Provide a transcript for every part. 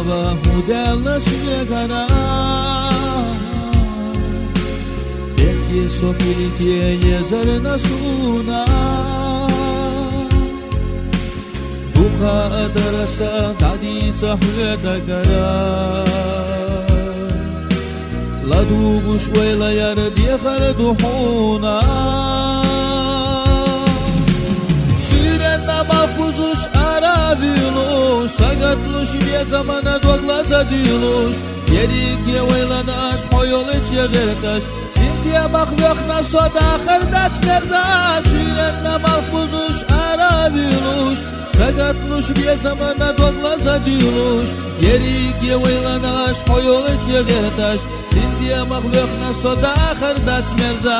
hava modella siegana Perché so che li tieni zarna suna Duha adarasa tadi sahwe dagara La dugu shwela yar dikhar duhuna Sirena mahfuzush aravilush Sagatlush bir zamana doglaza dilush Yerige weylanash hoyoliç yegertash Sintiya makhvekna soda khardat merza Sirena mahfuzush aravilush Sagatlush bir zamana doglaza dilush Yerige weylanash hoyoliç yegertash Sintiya makhvekna soda khardat merza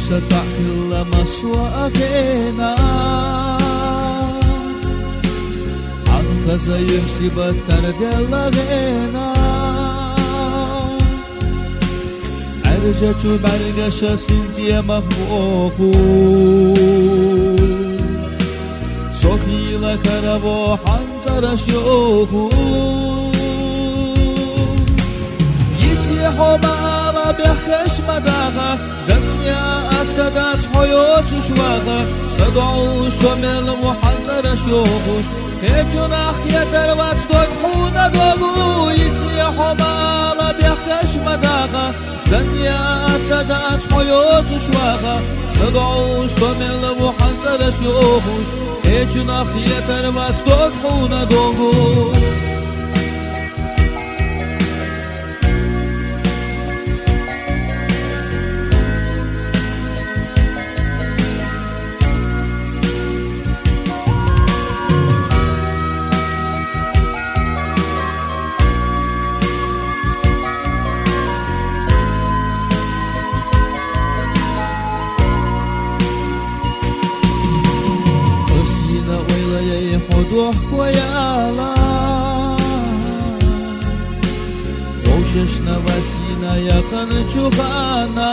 ستحكي مسوى أخينا عن خزاير سيبت تردل غينا عرجة بعرقشة سنتي مخبوخوش صوفي لك ربو حنطر شيوخوش يتيحو معالا بيحكش مداغا دنيا أتداس حيوت شواغا صدعوش تومل محنطر شيوخوش هيجون أختي تروات دوكحونا دوغو يتيحو معالا بيحكش مداغا دنيا أتداس حيوت شواغا صدعوش تومل محنطر شيوخوش هيجون أختي تروات دوكحونا دوغو حدوح ويالا وششنا وسينا يا خنجوغانا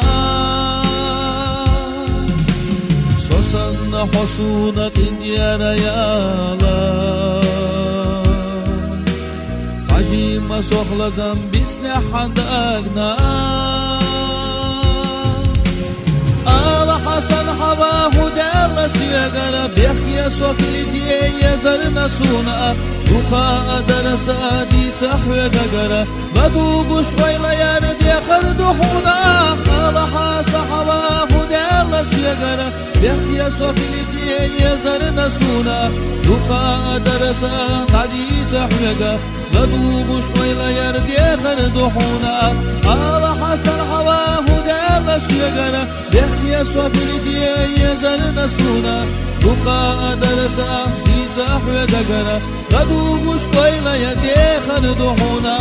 سوسنا حسونا قنيا ريالا تجيما سوخلا زنبسنا حدقنا حسن حواه دل سيغرا بيحكي صفلتي يزرنا سونا دخاء درسا دي سحوة غرا بدوب شويلا يردي خردحونا قال حسن حواه دل سيغرا بيحكي صفلتي يزرنا سونا دخاء درسا دي سحوة بدوب شويلا يردي خردحونا قال حسن حواه دل سيغرا بيحكي صفلتي يزرنا سونا دقاء درسا دي سحوة غرا غدوب شويلا يدي خردحونا